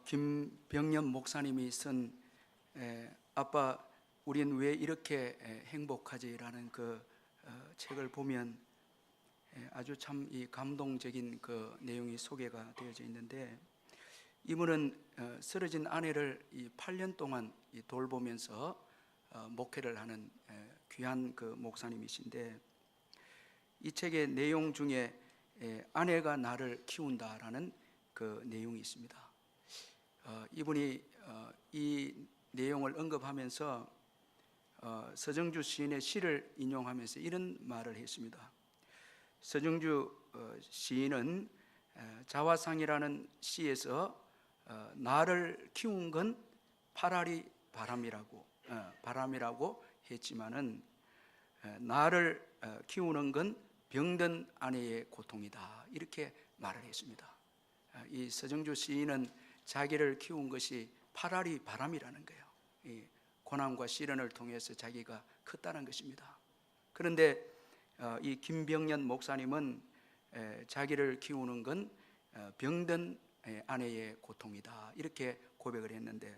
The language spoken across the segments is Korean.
김병년 목사님이 쓴 아빠 우린 왜 이렇게 행복하지라는 그 책을 보면 아주 참 이 감동적인 그 내용이 소개가 되어져 있는데, 이분은 쓰러진 아내를 이 8년 동안 돌보면서 목회를 하는 귀한 그 목사님이신데, 이 책의 내용 중에 아내가 나를 키운다라는 그 내용이 있습니다. 이분이 이 내용을 언급하면서 서정주 시인의 시를 인용하면서 이런 말을 했습니다. 서정주 시인은 자화상이라는 시에서 나를 키운 건 파라리 바람이라고 했지만은 나를 키우는 건 병든 아내의 고통이다, 이렇게 말을 했습니다. 이 서정주 시인은 자기를 키운 것이 파라리 바람이라는 거예요. 이 고난과 시련을 통해서 자기가 컸다는 것입니다. 그런데 이 김병년 목사님은 자기를 키우는 건 병든 아내의 고통이다, 이렇게 고백을 했는데,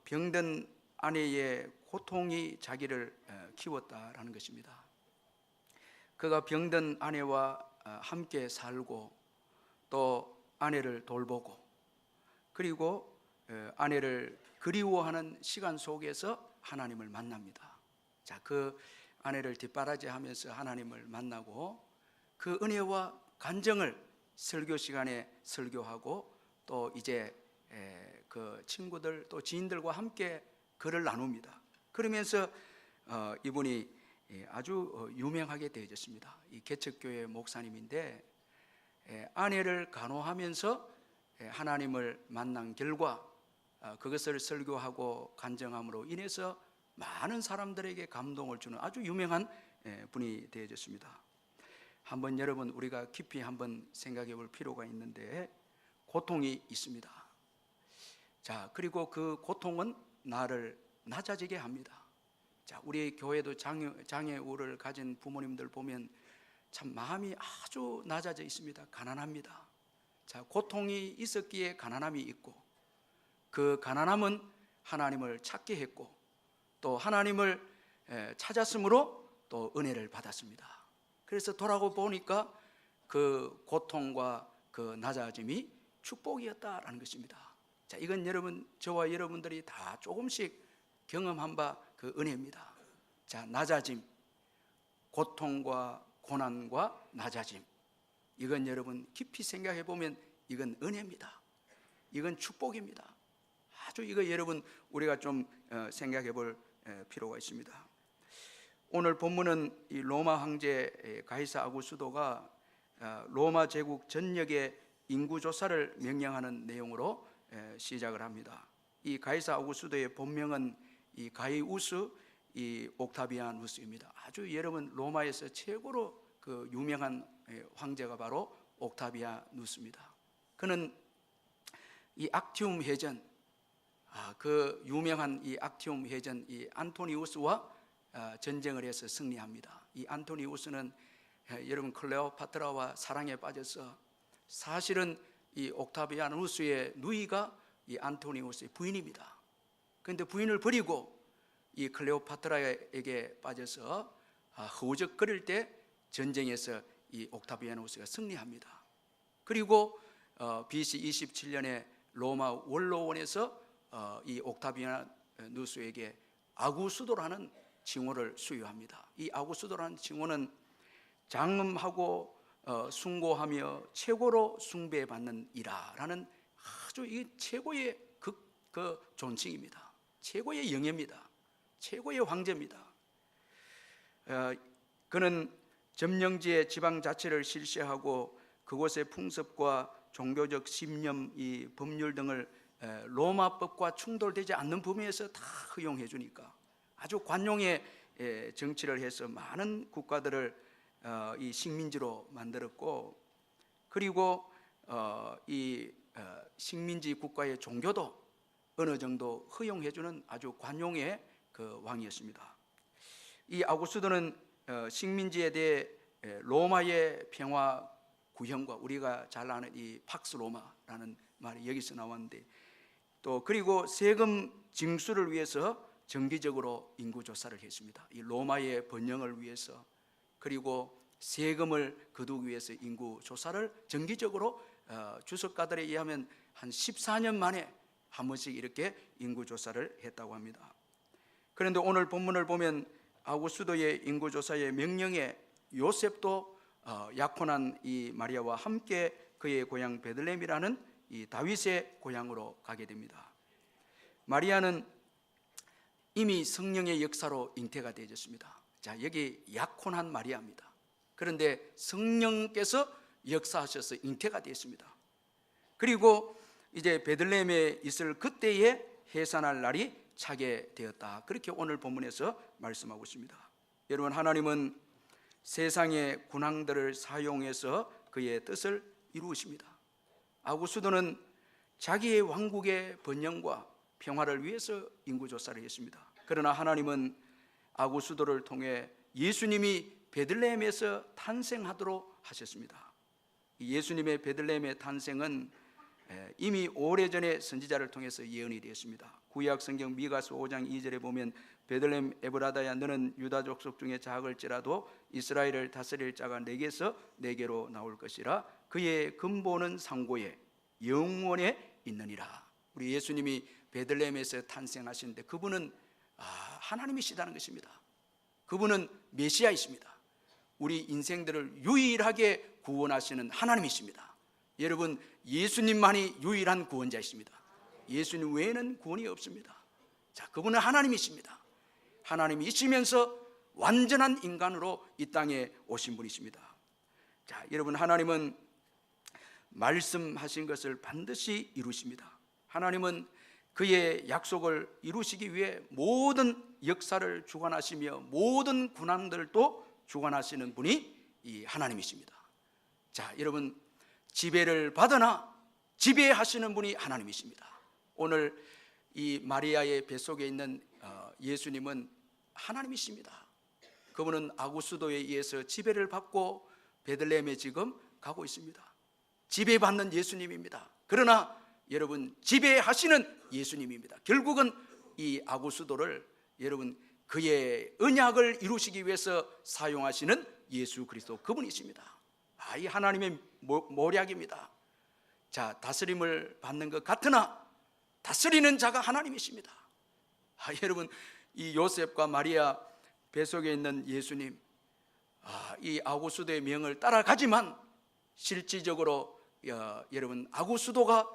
병든 아내의 고통이 자기를 키웠다라는 것입니다. 그가 병든 아내와 함께 살고 또 아내를 돌보고, 그리고 아내를 그리워하는 시간 속에서 하나님을 만납니다. 자, 그 아내를 뒷바라지하면서 하나님을 만나고 그 은혜와 간정을 설교 시간에 설교하고, 또 이제 그 친구들 또 지인들과 함께 글을 나눕니다. 그러면서 이분이 아주 유명하게 되어졌습니다. 이 개척교회 목사님인데, 아내를 간호하면서 하나님을 만난 결과 그것을 설교하고 간증함으로 인해서 많은 사람들에게 감동을 주는 아주 유명한 분이 되어졌습니다. 한번 여러분 우리가 깊이 한번 생각해 볼 필요가 있는데, 고통이 있습니다. 자, 그리고 그 고통은 나를 낮아지게 합니다. 자, 우리 교회도 장애우를 가진 부모님들 보면 참 마음이 아주 낮아져 있습니다. 가난합니다. 자, 고통이 있었기에 가난함이 있고, 그 가난함은 하나님을 찾게 했고, 또 하나님을 찾았으므로 또 은혜를 받았습니다. 그래서 돌아보니까 그 고통과 그 낮아짐이 축복이었다라는 것입니다. 자, 이건 여러분, 저와 여러분들이 다 조금씩 경험한 바 그 은혜입니다. 자, 낮아짐, 고통과 고난과 낮아짐, 이건 여러분 깊이 생각해 보면 이건 은혜입니다. 이건 축복입니다. 아주 이거 여러분 우리가 좀 생각해 볼 필요가 있습니다. 오늘 본문은 이 로마 황제 가이사 아구스도가 로마 제국 전역의 인구조사를 명령하는 내용으로 시작을 합니다. 이 가이사 아구스도의 본명은 이 가이우스 이 옥타비아누스입니다. 아주 여러분 로마에서 최고로 그 유명한 황제가 바로 옥타비아누스입니다. 그는 이 악티움 해전, 그 유명한 이 악티움 해전, 이 안토니우스와 전쟁을 해서 승리합니다. 이 안토니우스는 여러분 클레오파트라와 사랑에 빠져서, 사실은 이 옥타비아누스의 누이가 이 안토니우스의 부인입니다. 그런데 부인을 버리고 이 클레오파트라에게 빠져서 허우적거릴 때 전쟁에서 이 옥타비아누스가 승리합니다. 그리고 BC 27년에 로마 원로원에서 이 옥타비아누스에게 아구스도라는 칭호를 수여합니다. 이 아구스도라는 칭호는 장엄하고 숭고하며 최고로 숭배받는 이라라는 아주 이 최고의 그 존칭입니다. 최고의 영예입니다. 최고의 황제입니다. 그는 점령지의 지방 자치를 실시하고 그곳의 풍습과 종교적 신념, 이 법률 등을 로마법과 충돌되지 않는 범위에서 다 허용해 주니까 아주 관용의 정치를 해서 많은 국가들을 이 식민지로 만들었고, 그리고 이 식민지 국가의 종교도 어느 정도 허용해 주는 아주 관용의 그 왕이었습니다. 이 아구스도는 식민지에 대해 로마의 평화 구형과 우리가 잘 아는 이 팍스 로마라는 말이 여기서 나왔는데, 또 그리고 세금 징수를 위해서 정기적으로 인구 조사를 했습니다. 이 로마의 번영을 위해서, 그리고 세금을 거두기 위해서 인구 조사를 정기적으로 주석가들에 의하면 한 14년 만에 한 번씩 이렇게 인구 조사를 했다고 합니다. 그런데 오늘 본문을 보면 아구스도의 인구 조사의 명령에 요셉도 약혼한 이 마리아와 함께 그의 고향 베들레헴이라는 이 다윗의 고향으로 가게 됩니다. 마리아는 이미 성령의 역사로 잉태가 되어졌습니다. 자, 여기 약혼한 마리아입니다. 그런데 성령께서 역사하셔서 잉태가 되었습니다. 그리고 이제 베들레헴에 있을 그때에 해산할 날이 차게 되었다. 그렇게 오늘 본문에서 말씀하고 있습니다. 여러분, 하나님은 세상의 군왕들을 사용해서 그의 뜻을 이루십니다. 아구수도는 자기의 왕국의 번영과 평화를 위해서 인구조사를 했습니다. 그러나 하나님은 아구수도를 통해 예수님이 베들레헴에서 탄생하도록 하셨습니다. 예수님의 베들레헴의 탄생은 이미 오래전에 선지자를 통해서 예언이 되었습니다. 구약 성경 미가서 5장 2절에 보면 베들레헴 에브라다야, 너는 유다 족속 중에 작을지라도 이스라엘을 다스릴 자가 내게서 내게로 나올 것이라. 그의 근본은 상고에 영원에 있느니라. 우리 예수님이 베들레헴에서 탄생하시는데 그분은 하나님이시다는 것입니다. 그분은 메시아이십니다. 우리 인생들을 유일하게 구원하시는 하나님이십니다. 여러분, 예수님만이 유일한 구원자이십니다. 예수님 외에는 구원이 없습니다. 자, 그분은 하나님이십니다. 하나님이시면서 완전한 인간으로 이 땅에 오신 분이십니다. 자, 여러분, 하나님은 말씀하신 것을 반드시 이루십니다. 하나님은 그의 약속을 이루시기 위해 모든 역사를 주관하시며 모든 군왕들도 주관하시는 분이 이 하나님이십니다. 자, 여러분, 지배를 받으나 지배하시는 분이 하나님이십니다. 오늘 이 마리아의 뱃속에 있는 예수님은 하나님이십니다. 그분은 아구수도에 의해서 지배를 받고 베들레헴에 지금 가고 있습니다. 지배받는 예수님입니다. 그러나 여러분, 지배하시는 예수님입니다. 결국은 이 아구수도를 여러분 그의 언약을 이루시기 위해서 사용하시는 예수 그리스도, 그분이십니다. 이 하나님의 모략입니다. 자, 다스림을 받는 것 같으나 다스리는 자가 하나님이십니다. 여러분, 이 요셉과 마리아 뱃속에 있는 예수님, 이 아구수도의 명을 따라가지만 실질적으로 여러분 아구수도가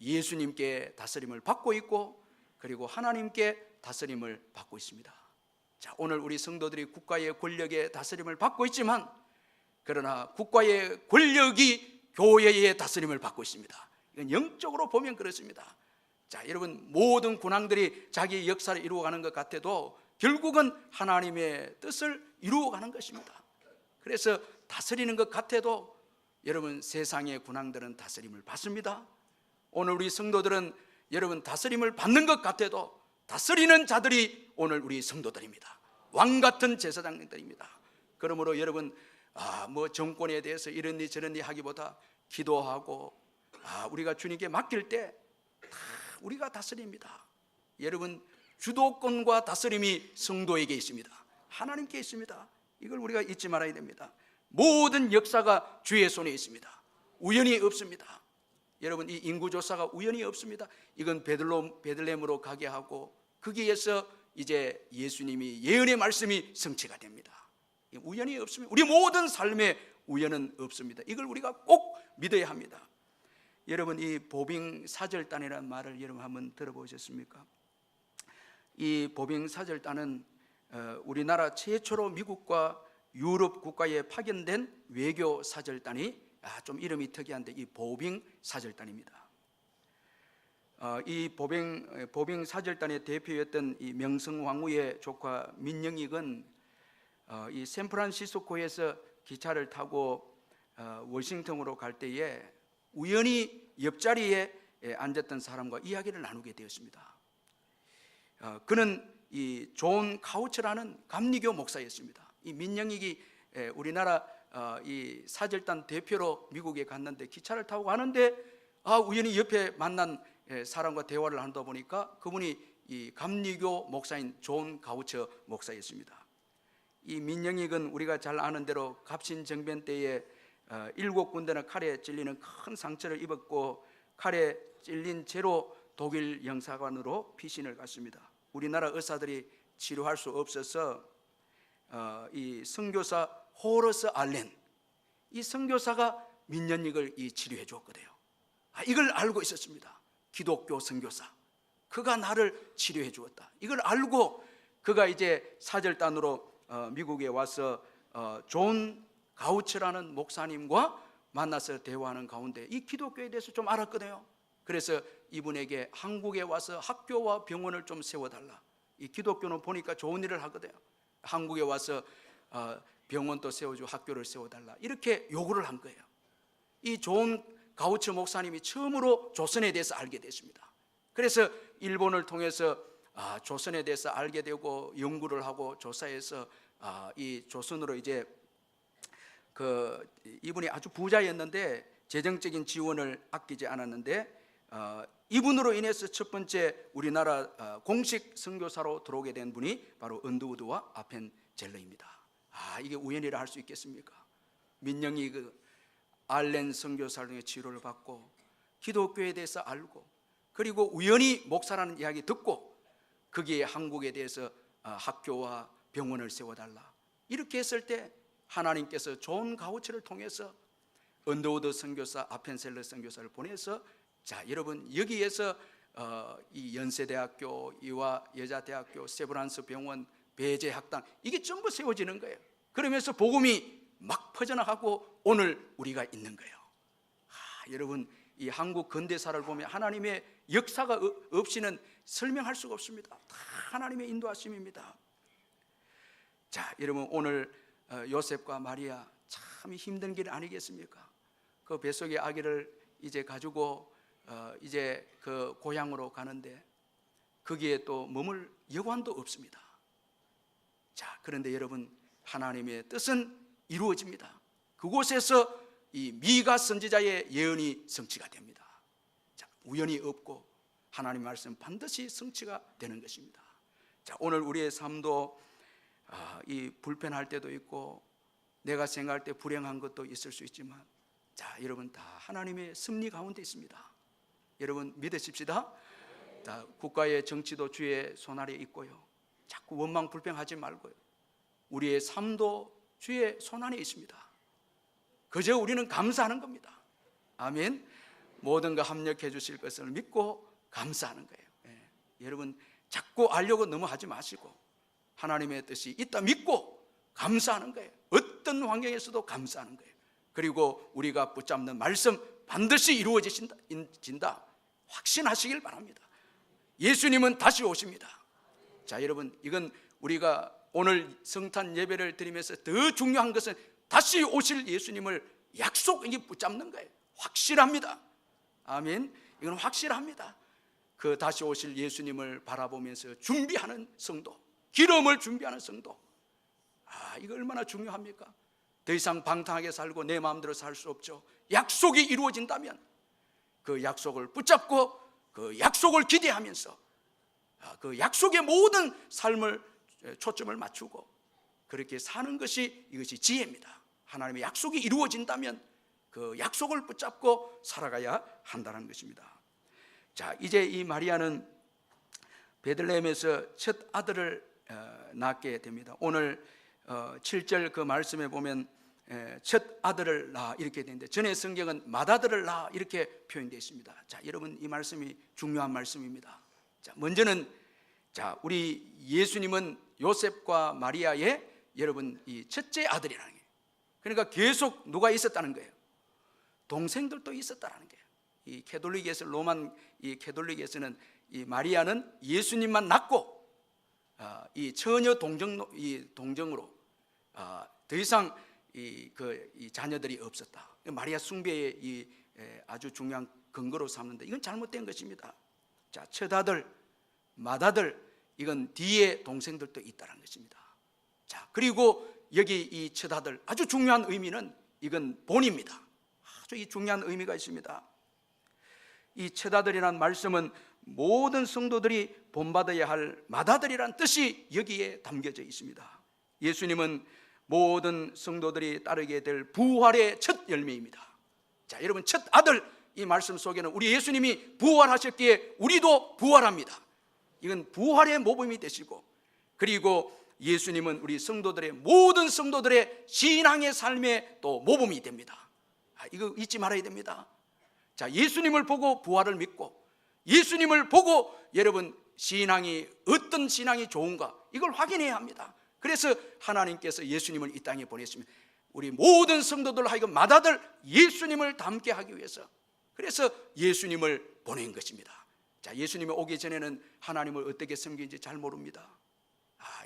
예수님께 다스림을 받고 있고 그리고 하나님께 다스림을 받고 있습니다. 자, 오늘 우리 성도들이 국가의 권력의 다스림을 받고 있지만 그러나 국가의 권력이 교회의 다스림을 받고 있습니다. 이건 영적으로 보면 그렇습니다. 자, 여러분, 모든 군왕들이 자기의 역사를 이루어가는 것 같아도 결국은 하나님의 뜻을 이루어가는 것입니다. 그래서 다스리는 것 같아도 여러분 세상의 군왕들은 다스림을 받습니다. 오늘 우리 성도들은 여러분 다스림을 받는 것 같아도 다스리는 자들이 오늘 우리 성도들입니다. 왕같은 제사장님들입니다. 그러므로 여러분 뭐 정권에 대해서 이런 일 저런 일 하기보다 기도하고 우리가 주님께 맡길 때 다 우리가 다스립니다. 여러분, 주도권과 다스림이 성도에게 있습니다. 하나님께 있습니다. 이걸 우리가 잊지 말아야 됩니다. 모든 역사가 주의 손에 있습니다. 우연이 없습니다. 여러분, 이 인구조사가 우연이 없습니다. 이건 베들레헴으로 가게 하고 거기에서 이제 예수님이 예언의 말씀이 성취가 됩니다. 우연이 없습니다. 우리 모든 삶에 우연은 없습니다. 이걸 우리가 꼭 믿어야 합니다. 여러분, 이 보빙사절단이라는 말을 여러분 한번 들어보셨습니까? 이 보빙사절단은 우리나라 최초로 미국과 유럽 국가에 파견된 외교 사절단이 좀 이름이 특이한데 이 보빙사절단입니다. 이 보빙사절단의 대표였던 이 명성황후의 조카 민영익은 이 샌프란시스코에서 기차를 타고 워싱턴으로 갈 때에 우연히 옆자리에 앉았던 사람과 이야기를 나누게 되었습니다. 그는 이 존 카우처라는 감리교 목사였습니다. 이 민영익이 우리나라 이 사절단 대표로 미국에 갔는데 기차를 타고 가는데 우연히 옆에 만난 사람과 대화를 하다 보니까 그분이 이 감리교 목사인 존 가우처 목사였습니다. 이 민영익은 우리가 잘 아는 대로 갑신정변 때에 7군데나 칼에 찔리는 큰 상처를 입었고 칼에 찔린 채로 독일 영사관으로 피신을 갔습니다. 우리나라 의사들이 치료할 수 없어서 이 선교사 호러스 알렌, 이 선교사가 민영익을 치료해 주었거든요. 이걸 알고 있었습니다. 기독교 선교사, 그가 나를 치료해 주었다. 이걸 알고 그가 이제 사절단으로 미국에 와서 존 가우처라는 목사님과 만나서 대화하는 가운데 이 기독교에 대해서 좀 알았거든요. 그래서 이분에게 한국에 와서 학교와 병원을 좀 세워달라. 이 기독교는 보니까 좋은 일을 하거든요. 한국에 와서 병원도 세워주고 학교를 세워달라, 이렇게 요구를 한 거예요. 이 존 가우처 목사님이 처음으로 조선에 대해서 알게 됐습니다. 그래서 일본을 통해서 조선에 대해서 알게 되고 연구를 하고 조사해서 이 조선으로 이제 이분이 아주 부자였는데 재정적인 지원을 아끼지 않았는데 이분으로 인해서 첫 번째 우리나라 공식 선교사로 들어오게 된 분이 바로 언더우드와 아펜젤러입니다. 이게 우연이라 할 수 있겠습니까? 민영이 알렌 선교사를 통해 치료를 받고 기독교에 대해서 알고 그리고 우연히 목사라는 이야기 듣고 거기에 한국에 대해서 학교와 병원을 세워달라, 이렇게 했을 때 하나님께서 존 가우처를 통해서 언더우드 선교사, 아펜셀러 선교사를 보내서 자 여러분 여기에서 이 연세대학교, 이화 여자대학교, 세브란스 병원, 배제학당, 이게 전부 세워지는 거예요. 그러면서 복음이 막 퍼져나가고 오늘 우리가 있는 거예요. 여러분 이 한국 근대사를 보면 하나님의 역사가 없이는 설명할 수가 없습니다. 다 하나님의 인도하심입니다. 자 여러분 오늘 요셉과 마리아 참 힘든 길 아니겠습니까? 그 뱃속의 아기를 이제 가지고 이제 그 고향으로 가는데 거기에 또 머물 여관도 없습니다. 자 그런데 여러분 하나님의 뜻은 이루어집니다. 그곳에서 이 미가 선지자의 예언이 성취가 됩니다. 자, 우연이 없고 하나님 말씀 반드시 성취가 되는 것입니다. 자 오늘 우리의 삶도 이 불편할 때도 있고 내가 생각할 때 불행한 것도 있을 수 있지만 자 여러분 다 하나님의 섭리 가운데 있습니다. 여러분 믿으십시다. 자, 국가의 정치도 주의 손 아래 있고요, 자꾸 원망 불평하지 말고요, 우리의 삶도 주의 손 안에 있습니다. 그저 우리는 감사하는 겁니다. 아멘. 모든 거 합력해 주실 것을 믿고 감사하는 거예요. 여러분 자꾸 알려고 너무 하지 마시고 하나님의 뜻이 있다 믿고 감사하는 거예요. 어떤 환경에서도 감사하는 거예요. 그리고 우리가 붙잡는 말씀 반드시 이루어진다 확신하시길 바랍니다. 예수님은 다시 오십니다. 자 여러분 이건 우리가 오늘 성탄 예배를 드리면서 더 중요한 것은 다시 오실 예수님을 약속이 붙잡는 거예요. 확실합니다. 아멘. 이건 확실합니다. 그 다시 오실 예수님을 바라보면서 준비하는 성도, 기름을 준비하는 성도, 이거 얼마나 중요합니까? 더 이상 방탕하게 살고 내 마음대로 살 수 없죠. 약속이 이루어진다면 그 약속을 붙잡고 그 약속을 기대하면서 그 약속의 모든 삶을 초점을 맞추고 그렇게 사는 것이 이것이 지혜입니다. 하나님의 약속이 이루어진다면 그 약속을 붙잡고 살아가야 한다는 것입니다. 자 이제 이 마리아는 베들레헴에서 첫 아들을 낳게 됩니다. 오늘 7절 그 말씀에 보면 첫 아들을 낳아 이렇게 되는데 전에 성경은 맏아들을 낳아 이렇게 표현되어 있습니다. 자 여러분 이 말씀이 중요한 말씀입니다. 자 먼저는 자 우리 예수님은 요셉과 마리아의 여러분 이 첫째 아들이라는 거예요. 그러니까 계속 누가 있었다는 거예요? 동생들도 있었다는 거예요. 이 캐톨릭에서 로만 이 캐톨릭에서는 이 마리아는 예수님만 낳고 이 처녀 동정으로 더 이상 이 자녀들이 없었다. 마리아 숭배의 이 아주 중요한 근거로 삼는데 이건 잘못된 것입니다. 자 첫아들, 맏아들 이건 뒤에 동생들도 있다는 것입니다. 자 그리고 여기 이 첫 아들 아주 중요한 의미는 이건 본입니다. 아주 이 중요한 의미가 있습니다. 이 첫 아들이라는 말씀은 모든 성도들이 본받아야 할 맏아들이란 뜻이 여기에 담겨져 있습니다. 예수님은 모든 성도들이 따르게 될 부활의 첫 열매입니다. 자, 여러분, 첫 아들, 이 말씀 속에는 우리 예수님이 부활하셨기에 우리도 부활합니다. 이건 부활의 모범이 되시고, 그리고 예수님은 우리 성도들의, 모든 성도들의 신앙의 삶의 또 모범이 됩니다. 이거 잊지 말아야 됩니다. 자, 예수님을 보고 부활을 믿고, 예수님을 보고 여러분 신앙이 어떤 신앙이 좋은가 이걸 확인해야 합니다. 그래서 하나님께서 예수님을 이 땅에 보냈습니다. 우리 모든 성도들 하여금 맏아들 예수님을 닮게 하기 위해서, 그래서 예수님을 보낸 것입니다. 자, 예수님이 오기 전에는 하나님을 어떻게 섬기는지 잘 모릅니다.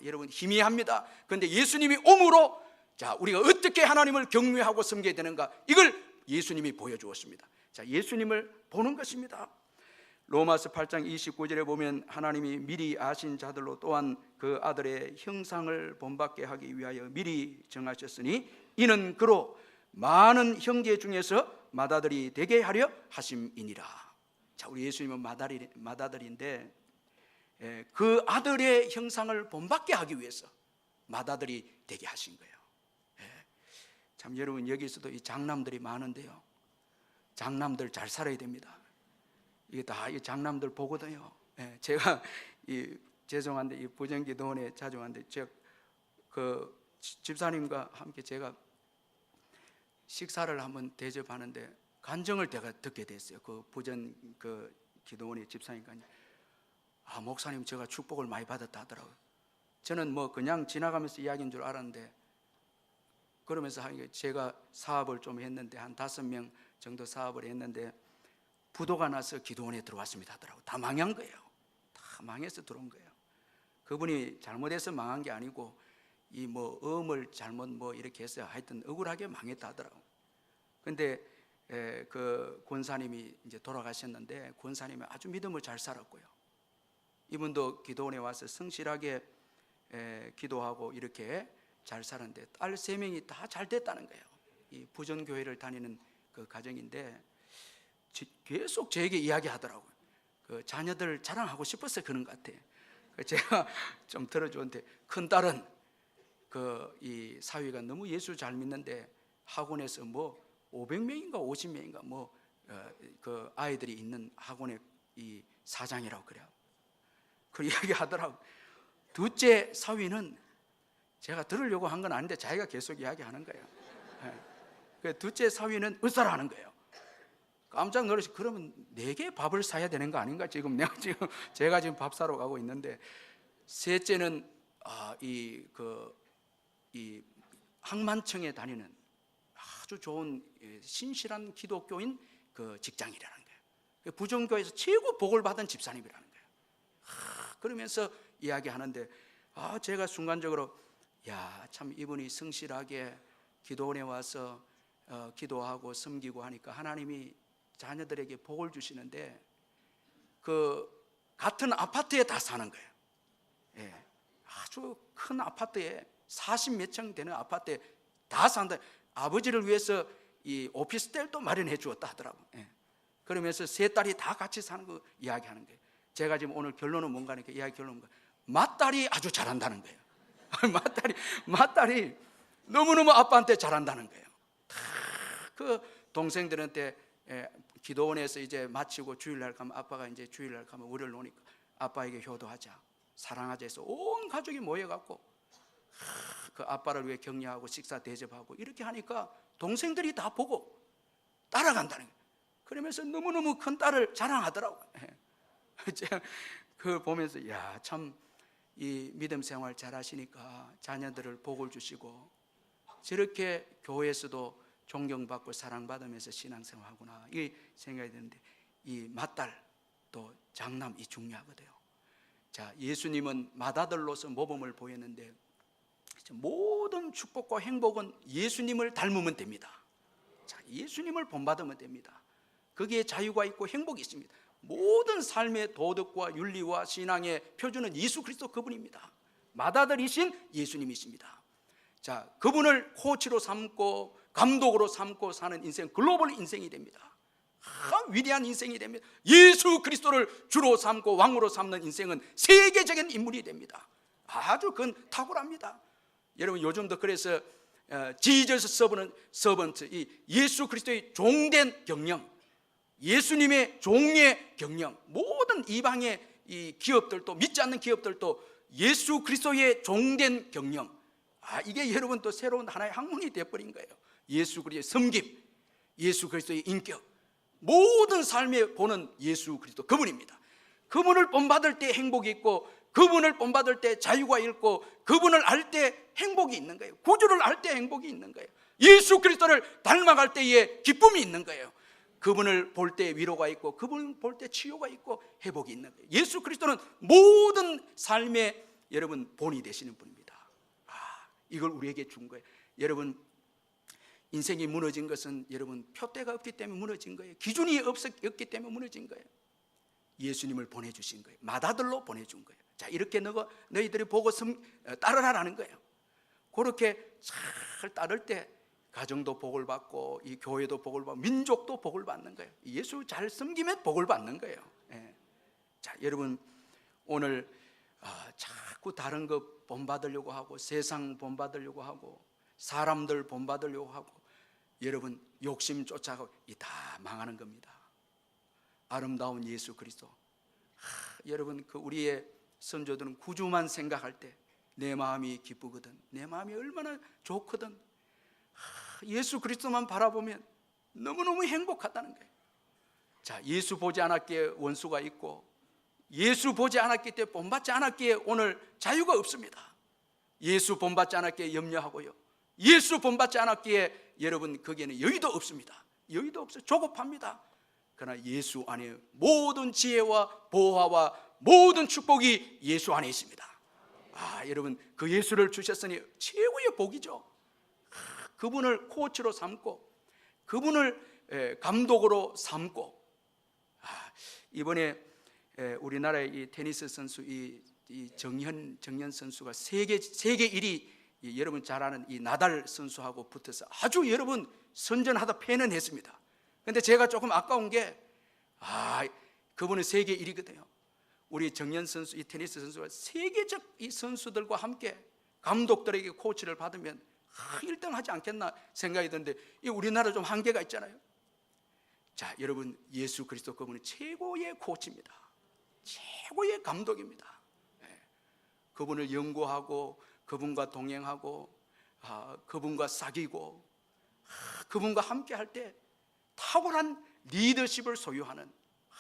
여러분 희미합니다. 그런데 예수님이 옴으로 자, 우리가 어떻게 하나님을 경외하고 섬겨야 되는가 이걸 예수님이 보여주었습니다. 자, 예수님을 보는 것입니다. 로마서 8장 29절에 보면 하나님이 미리 아신 자들로 또한 그 아들의 형상을 본받게 하기 위하여 미리 정하셨으니 이는 그로 많은 형제 중에서 맏아들이 되게 하려 하심이니라. 자, 우리 예수님은 맏아들인데 그 아들의 형상을 본받게 하기 위해서 맏아들이 되게 하신 거예요. 참 여러분, 여기서도 이 장남들이 많은데요, 장남들 잘 살아야 됩니다. 이게 다 이 장남들 보거든요. 제가 죄송한데 이 부정기도원에 자주 왔는데 제가 그 집사님과 함께 제가 식사를 한번 대접하는데 간증을 제가 듣게 됐어요. 그 부전 그 기도원의 집사님과 목사님 제가 축복을 많이 받았다 하더라고요. 저는 뭐 그냥 지나가면서 이야기인 줄 알았는데, 그러면서 제가 사업을 좀 했는데 한 5명 정도 사업을 했는데 부도가 나서 기도원에 들어왔습니다 하더라고요. 다 망한 거예요. 다 망해서 들어온 거예요. 그분이 잘못해서 망한 게 아니고 이 뭐 음을 잘못 뭐 이렇게 했어요. 하여튼 억울하게 망했다 하더라고요. 근데 그 권사님이 이제 돌아가셨는데 권사님이 아주 믿음을 잘 살았고요. 이분도 기도원에 와서 성실하게 기도하고 이렇게 잘 살았는데 딸 3명이 다 잘 됐다는 거예요. 이 부전교회를 다니는 그 가정인데 계속 저에게 이야기하더라고요. 그 자녀들 자랑하고 싶어서 그런 것 같아요. 제가 좀 들어주는데 큰 딸은 이 사위가 너무 예수 잘 믿는데 학원에서 뭐 500명인가 50명인가 뭐 그 아이들이 있는 학원의 이 사장이라고 그래요. 그 이야기 하더라고. 둘째 사위는 제가 들으려고 한 건 아닌데 자기가 계속 이야기하는 거예요. 그 둘째 사위는 의사를 하는 거예요. 깜짝 놀라서 그러면 4개 밥을 사야 되는 거 아닌가? 제가 지금 밥 사러 가고 있는데, 셋째는 이 항만청에 다니는 아주 좋은 신실한 기독교인 그 직장이라는 거예요. 부정교회에서 최고 복을 받은 집사님이라는 거예요. 그러면서 이야기하는데 제가 순간적으로 참 이분이 성실하게 기도원에 와서 기도하고 섬기고 하니까 하나님이 자녀들에게 복을 주시는데 그 같은 아파트에 다 사는 거예요. 아주 큰 아파트에 40몇 층 되는 아파트에 다 산다. 아버지를 위해서 이 오피스텔도 마련해 주었다 하더라고요. 그러면서 3딸이 다 같이 사는 거 이야기하는 거예요. 제가 지금 오늘 결론은 뭔가 하니까 이야기 결론은 뭔가, 맏딸이 아주 잘한다는 거예요. 맏딸이 너무너무 아빠한테 잘한다는 거예요. 그 동생들한테 기도원에서 이제 마치고 주일날 가면 아빠가 이제 주일날 가면 월요일 오니까 아빠에게 효도하자, 사랑하자 해서 온 가족이 모여갖고 그 아빠를 위해 격려하고 식사 대접하고 이렇게 하니까 동생들이 다 보고 따라간다는 거예요. 그러면서 너무너무 큰 딸을 자랑하더라고요. 제가 그걸 보면서 참 이 믿음 생활 잘 하시니까 자녀들을 복을 주시고 저렇게 교회에서도 존경받고 사랑받으면서 신앙생활하구나 이 생각이 드는데, 이 맏딸 또 장남 이 중요하거든요. 자, 예수님은 맏아들로서 모범을 보였는데 모든 축복과 행복은 예수님을 닮으면 됩니다. 자, 예수님을 본받으면 됩니다. 거기에 자유가 있고 행복이 있습니다. 모든 삶의 도덕과 윤리와 신앙의 표준은 예수 그리스도 그분입니다. 맏아들이신 예수님이십니다. 자, 그분을 코치로 삼고 감독으로 삼고 사는 인생, 글로벌 인생이 됩니다. 위대한 인생이 됩니다. 예수 그리스도를 주로 삼고 왕으로 삼는 인생은 세계적인 인물이 됩니다. 아주 그건 탁월합니다. 여러분, 요즘도 그래서 지저스 서번트, 이 예수 그리스도의 종된 경영, 예수님의 종의 경영, 모든 이방의 이 기업들도, 믿지 않는 기업들도 예수 그리스도의 종된 경영, 이게 여러분 또 새로운 하나의 학문이 되어버린 거예요. 예수 그리스도의 섬김, 예수 그리스도의 인격, 모든 삶에 보는 예수 그리스도, 그분입니다. 그분을 본받을 때 행복이 있고, 그분을 본받을 때 자유가 있고, 그분을 알 때 행복이 있는 거예요. 구주를 알 때 행복이 있는 거예요. 예수 그리스도를 닮아갈 때에 기쁨이 있는 거예요. 그분을 볼 때 위로가 있고, 그분을 볼 때 치유가 있고 회복이 있는 거예요. 예수 그리스도는 모든 삶의 여러분 본이 되시는 분입니다. 이걸 우리에게 준 거예요. 여러분, 인생이 무너진 것은 여러분 표대가 없기 때문에 무너진 거예요. 기준이 없기 때문에 무너진 거예요. 예수님을 보내주신 거예요. 맏아들로 보내준 거예요. 자, 이렇게 너희들이 보고 따르라라는 거예요. 그렇게 잘 따를 때 가정도 복을 받고, 이 교회도 복을 받고, 민족도 복을 받는 거예요. 예수 잘 섬기면 복을 받는 거예요. 자, 여러분, 오늘 자꾸 다른 거 본받으려고 하고, 세상 본받으려고 하고, 사람들 본받으려고 하고, 여러분 욕심 쫓아가고, 이 다 망하는 겁니다. 아름다운 예수 그리스도, 여러분, 그 우리의 선조들은 구주만 생각할 때 내 마음이 기쁘거든, 내 마음이 얼마나 좋거든, 예수 그리스도만 바라보면 너무너무 행복하다는 거예요. 자, 예수 보지 않았기에 원수가 있고, 예수 보지 않았기 때문에 본받지 않았기에 오늘 자유가 없습니다. 예수 본받지 않았기에 염려하고요, 예수 본받지 않았기에 여러분 거기에는 여유도 없습니다. 여유도 없어요. 조급합니다. 그러나 예수 안에 모든 지혜와 보화와 모든 축복이 예수 안에 있습니다. 여러분, 그 예수를 주셨으니 최고의 복이죠. 그분을 코치로 삼고, 그분을 감독으로 삼고, 이번에 우리나라의 이 테니스 선수 이 정현 선수가 세계 1위, 여러분 잘 아는 이 나달 선수하고 붙어서 아주 여러분 선전하다 패는 했습니다. 근데 제가 조금 아까운 게, 그분은 세계 1위거든요. 우리 정현 선수, 이 테니스 선수가 세계적 이 선수들과 함께 감독들에게 코치를 받으면 1등 하지 않겠나 생각이 드는데, 이 우리나라 좀 한계가 있잖아요. 자, 여러분, 예수 그리스도 그분은 최고의 코치입니다. 최고의 감독입니다. 그분을 연구하고, 그분과 동행하고, 그분과 사귀고, 그분과 함께 할 때 탁월한 리더십을 소유하는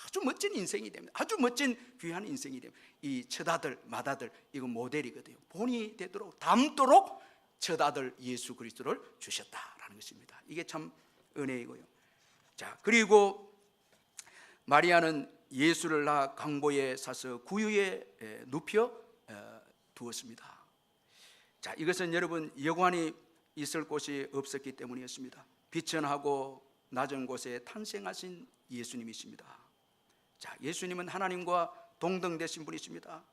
아주 멋진 인생이 됩니다. 아주 멋진 귀한 인생이 됩니다. 이 맏아들, 맏아들, 이거 모델이거든요. 본이 되도록 닮도록 첫 아들 예수 그리스도를 주셨다라는 것입니다. 이게 참 은혜이고요. 자, 그리고 마리아는 예수를 낳아 강보에 사서 구유에 눕혀 두었습니다. 자, 이것은 여러분 여관이 있을 곳이 없었기 때문이었습니다. 비천하고 낮은 곳에 탄생하신 예수님이십니다. 자, 예수님은 하나님과 동등되신 분이십니다.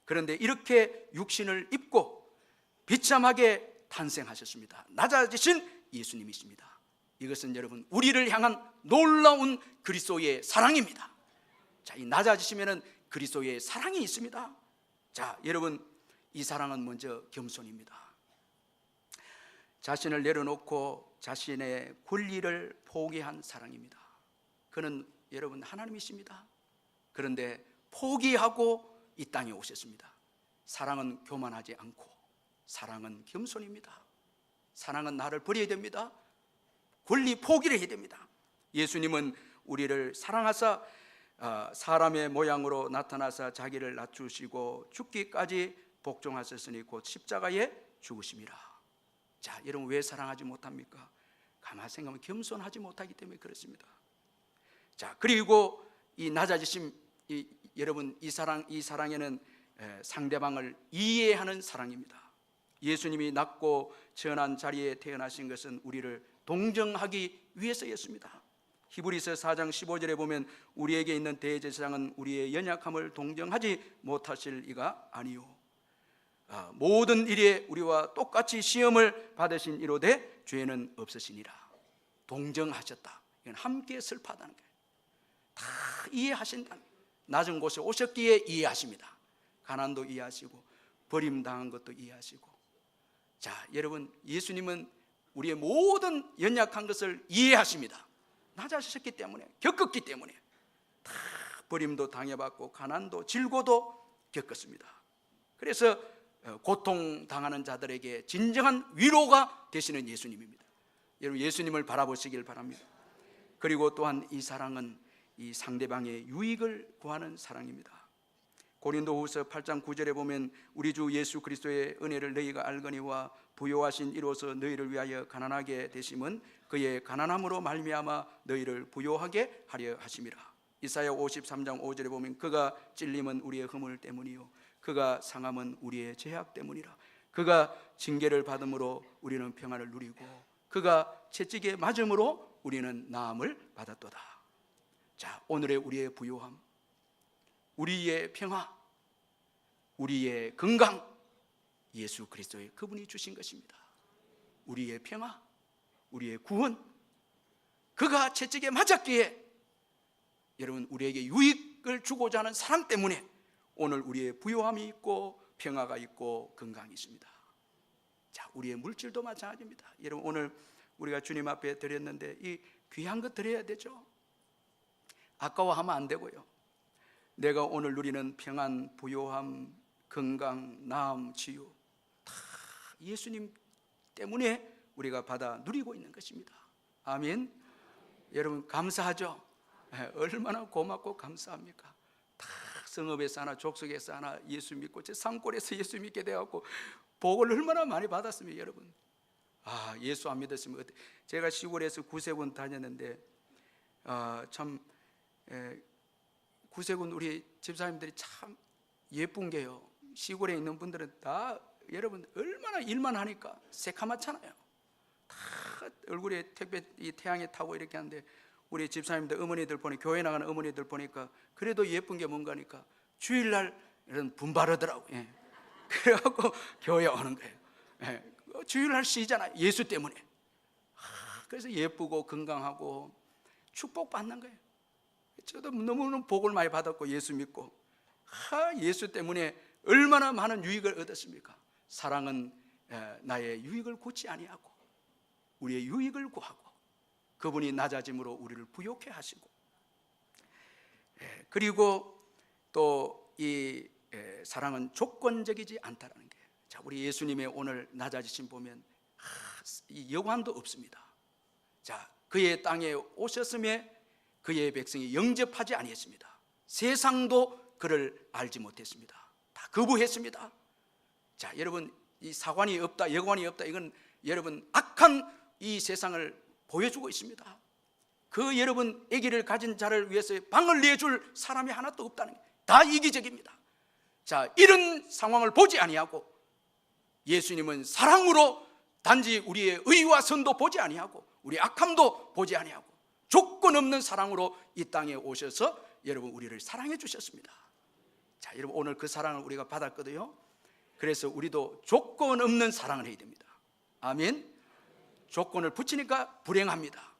그런데 이렇게 육신을 입고 비참하게 탄생하셨습니다. 낮아지신 예수님이십니다. 이것은 여러분 우리를 향한 놀라운 그리스도의 사랑입니다. 자, 이 낮아지시면은 그리스도의 사랑이 있습니다. 자, 여러분, 이 사랑은 먼저 겸손입니다. 자신을 내려놓고 자신의 권리를 포기한 사랑입니다. 그는 여러분 하나님이십니다. 그런데 포기하고 이 땅에 오셨습니다. 사랑은 교만하지 않고, 사랑은 겸손입니다. 사랑은 나를 버려야 됩니다. 권리 포기를 해야 됩니다. 예수님은 우리를 사랑하사 사람의 모양으로 나타나사 자기를 낮추시고 죽기까지 복종하셨으니 곧 십자가에 죽으심이라. 자, 여러분 왜 사랑하지 못합니까? 가만히 생각하면 겸손하지 못하기 때문에 그렇습니다. 자, 그리고 이 낮아지심, 여러분 이 사랑에는 상대방을 이해하는 사랑입니다. 예수님이 낮고 천한 자리에 태어나신 것은 우리를 동정하기 위해서였습니다. 히브리서 4장 15절에 보면 우리에게 있는 대제사장은 우리의 연약함을 동정하지 못하실 이가 아니요. 모든 일에 우리와 똑같이 시험을 받으신 이로되 죄는 없으시니라. 동정하셨다. 이건 함께 슬퍼하다는 거예요. 다 이해하신다. 낮은 곳에 오셨기에 이해하십니다. 가난도 이해하시고 버림당한 것도 이해하시고. 자, 여러분, 예수님은 우리의 모든 연약한 것을 이해하십니다. 낮아지셨기 때문에, 겪었기 때문에 다 버림도 당해봤고 가난도 질고도 겪었습니다. 그래서 고통당하는 자들에게 진정한 위로가 되시는 예수님입니다. 여러분, 예수님을 바라보시길 바랍니다. 그리고 또한 이 사랑은 이 상대방의 유익을 구하는 사랑입니다. 고린도후서 8장 9절에 보면 우리 주 예수 그리스도의 은혜를 너희가 알거니와 부요하신 이로써 너희를 위하여 가난하게 되심은 그의 가난함으로 말미암아 너희를 부요하게 하려 하심이라. 이사야 53장 5절에 보면 그가 찔림은 우리의 허물 때문이요 그가 상함은 우리의 죄악 때문이라. 그가 징계를 받음으로 우리는 평안을 누리고 그가 채찍에 맞음으로 우리는 나음을 받았도다. 자, 오늘의 우리의 부요함, 우리의 평화, 우리의 건강, 예수 그리스도의 그분이 주신 것입니다. 우리의 평화, 우리의 구원, 그가 채찍에 맞았기에 여러분 우리에게 유익을 주고자 하는 사랑 때문에 오늘 우리의 부요함이 있고 평화가 있고 건강이 있습니다. 자, 우리의 물질도 마찬가지입니다. 여러분, 오늘 우리가 주님 앞에 드렸는데 이 귀한 것 드려야 되죠. 아까워하면 안 되고요. 내가 오늘 누리는 평안, 부요함, 건강, 나음, 치유 다 예수님 때문에 우리가 받아 누리고 있는 것입니다. 아멘. 여러분, 감사하죠? 얼마나 고맙고 감사합니까? 다 성읍에서 하나 족속에서 하나 예수 믿고 제 산골에서 예수 믿게 되었고 복을 얼마나 많이 받았습니까? 여러분, 예수 안 믿었으면 어때? 제가 시골에서 구세군 다녔는데 참 구세군 우리 집사님들이 참 예쁜 게요, 시골에 있는 분들은 다 여러분 얼마나 일만 하니까 새카맣잖아요. 다 얼굴에 이 태양에 타고 이렇게 하는데 우리 집사님들 어머니들 보니 교회 나가는 어머니들 보니까 그래도 예쁜 게 뭔가 하니까 주일날 이런 분바르더라고. 그래갖고 교회 오는 거예요. 주일날 쉬잖아요, 예수 때문에. 그래서 예쁘고 건강하고 축복받는 거예요. 저도 너무너무 복을 많이 받았고 예수 믿고 예수 때문에 얼마나 많은 유익을 얻었습니까? 사랑은 나의 유익을 구치 아니하고 우리의 유익을 구하고 그분이 낮아짐으로 우리를 부요케 하시고, 그리고 또 이 사랑은 조건적이지 않다라는 게, 자, 우리 예수님의 오늘 낮아지심 보면 이 여관도 없습니다. 자, 그의 땅에 오셨음에 그의 백성이 영접하지 아니했습니다. 세상도 그를 알지 못했습니다. 다 거부했습니다. 자, 여러분, 이 사관이 없다, 여관이 없다, 이건 여러분 악한 이 세상을 보여주고 있습니다. 그 여러분 아기를 가진 자를 위해서 방을 내줄 사람이 하나도 없다는 게 다 이기적입니다. 자, 이런 상황을 보지 아니하고 예수님은 사랑으로 단지 우리의 의와 선도 보지 아니하고 우리 악함도 보지 아니하고 조건 없는 사랑으로 이 땅에 오셔서 여러분 우리를 사랑해 주셨습니다. 자, 여러분 오늘 그 사랑을 우리가 받았거든요. 그래서 우리도 조건 없는 사랑을 해야 됩니다. 아멘. 조건을 붙이니까 불행합니다.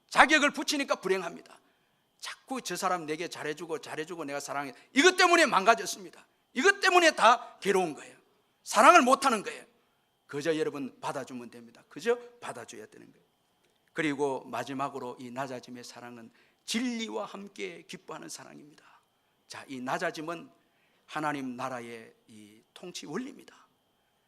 자격을 붙이니까 불행합니다. 자꾸 저 사람 내게 잘해주고 내가 사랑해, 이것 때문에 망가졌습니다. 이것 때문에 다 괴로운 거예요. 사랑을 못하는 거예요. 그저 여러분 받아주면 됩니다. 그저 받아줘야 되는 거예요. 그리고 마지막으로 이 낮아짐의 사랑은 진리와 함께 기뻐하는 사랑입니다. 자, 이 낮아짐은 하나님 나라의 이 통치 원리입니다.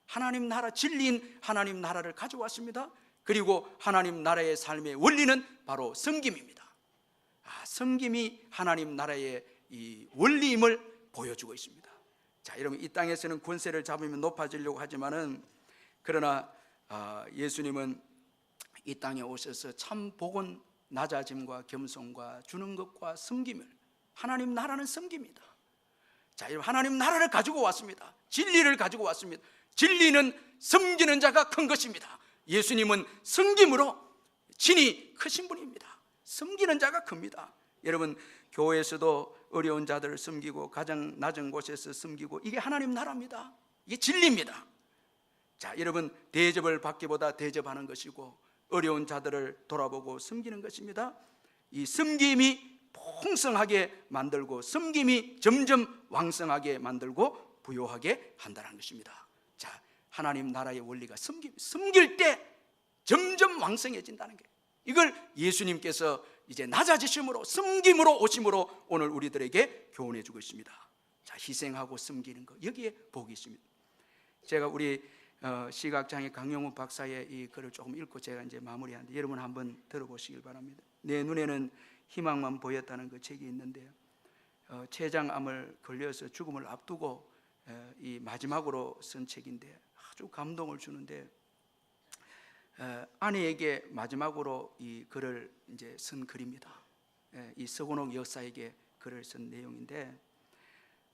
하나님 나라, 진리인 하나님 나라를 가져왔습니다. 그리고 하나님 나라의 삶의 원리는 바로 섬김입니다. 섬김이 하나님 나라의 이 원리임을 보여주고 있습니다. 자, 여러분, 이 땅에서는 권세를 잡으면 높아지려고 하지만은 그러나 예수님은 이 땅에 오셔서 참 복은 낮아짐과 겸손과 주는 것과 섬김을, 하나님 나라는 섬깁니다. 자, 여러분, 하나님 나라를 가지고 왔습니다. 진리를 가지고 왔습니다. 진리는 섬기는 자가 큰 것입니다. 예수님은 섬김으로 진이 크신 분입니다. 섬기는 자가 큽니다. 여러분, 교회에서도 어려운 자들을 섬기고 가장 낮은 곳에서 섬기고, 이게 하나님 나라입니다. 이게 진리입니다. 자, 여러분, 대접을 받기보다 대접하는 것이고 어려운 자들을 돌아보고 섬기는 것입니다. 이 섬김이 풍성하게 만들고 섬김이 점점 왕성하게 만들고 부요하게 한다는 것입니다. 자, 하나님 나라의 원리가 섬길 때 점점 왕성해진다는 게, 이걸 예수님께서 이제 낮아지심으로 섬김으로 오심으로 오늘 우리들에게 교훈해 주고 있습니다. 자, 희생하고 섬기는 거, 여기에 복이 있습니다. 제가 우리 시각장애 강용우 박사의 이 글을 조금 읽고 제가 이제 마무리하는데, 여러분 한번 들어보시길 바랍니다. 내 눈에는 희망만 보였다는 그 책이 있는데요, 췌장암을 걸려서 죽음을 앞두고 이 마지막으로 쓴 책인데 아주 감동을 주는데, 아내에게 마지막으로 이 글을 이제 쓴 글입니다. 이 서건옥 여사에게 글을 쓴 내용인데,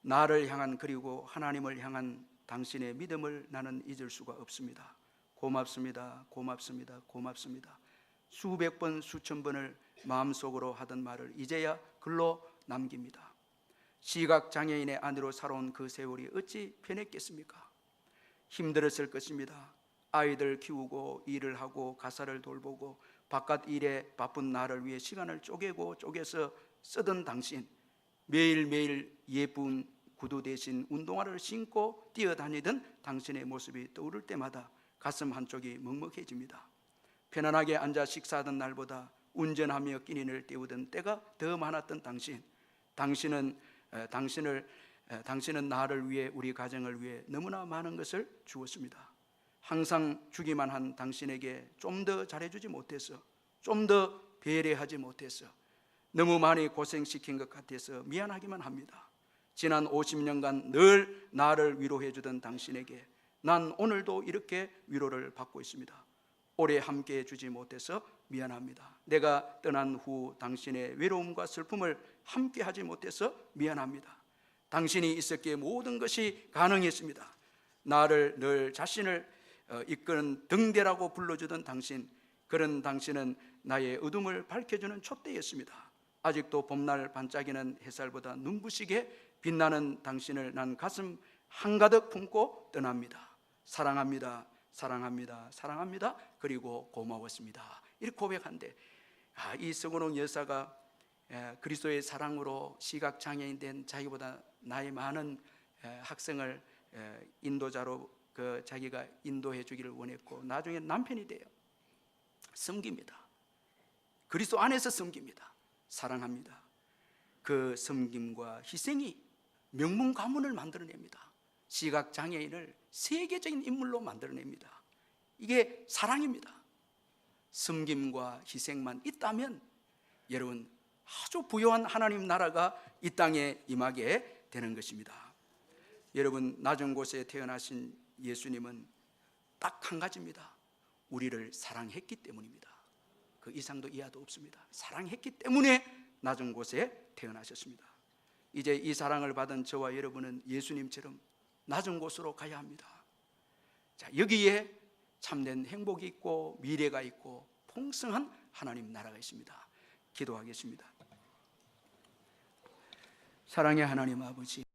나를 향한 그리고 하나님을 향한 당신의 믿음을 나는 잊을 수가 없습니다. 고맙습니다. 고맙습니다. 고맙습니다. 수백 번 수천 번을 마음속으로 하던 말을 이제야 글로 남깁니다. 시각장애인의 아내로 살아온 그 세월이 어찌 편했겠습니까? 힘들었을 것입니다. 아이들 키우고 일을 하고 가사를 돌보고 바깥 일에 바쁜 나를 위해 시간을 쪼개서 쓰던 당신, 매일매일 예쁜 구두 대신 운동화를 신고 뛰어다니던 당신의 모습이 떠오를 때마다 가슴 한쪽이 먹먹해집니다. 편안하게 앉아 식사하던 날보다 운전하며 끼니를 때우던 때가 더 많았던 당신은 나를 위해, 우리 가정을 위해 너무나 많은 것을 주었습니다. 항상 주기만 한 당신에게 좀 더 잘해주지 못해서, 좀 더 배려하지 못해서 너무 많이 고생시킨 것 같아서 미안하기만 합니다. 지난 50년간 늘 나를 위로해 주던 당신에게 난 오늘도 이렇게 위로를 받고 있습니다. 오래 함께 해주지 못해서 미안합니다. 내가 떠난 후 당신의 외로움과 슬픔을 함께 하지 못해서 미안합니다. 당신이 있었기에 모든 것이 가능했습니다. 나를 늘 자신을 이끄는 등대라고 불러주던 당신, 그런 당신은 나의 어둠을 밝혀주는 촛대였습니다. 아직도 봄날 반짝이는 햇살보다 눈부시게 빛나는 당신을 난 가슴 한가득 품고 떠납니다. 사랑합니다. 사랑합니다. 사랑합니다. 그리고 고마웠습니다. 이렇게 고백한데, 이 서건옥 여사가 그리스도의 사랑으로 시각장애인 된 자기보다 나이 많은 학생을 인도자로 자기가 인도해 주기를 원했고, 나중에 남편이 돼요. 섬깁니다. 그리스도 안에서 섬깁니다. 사랑합니다. 그 섬김과 희생이 명문 가문을 만들어냅니다. 시각장애인을 세계적인 인물로 만들어냅니다. 이게 사랑입니다. 섬김과 희생만 있다면 여러분, 아주 부요한 하나님 나라가 이 땅에 임하게 되는 것입니다. 여러분, 낮은 곳에 태어나신 예수님은 딱 한 가지입니다. 우리를 사랑했기 때문입니다. 그 이상도 이하도 없습니다. 사랑했기 때문에 낮은 곳에 태어나셨습니다. 이제 이 사랑을 받은 저와 여러분은 예수님처럼 낮은 곳으로 가야 합니다. 자, 여기에 참된 행복이 있고 미래가 있고 풍성한 하나님 나라가 있습니다. 기도하겠습니다. 사랑의 하나님 아버지,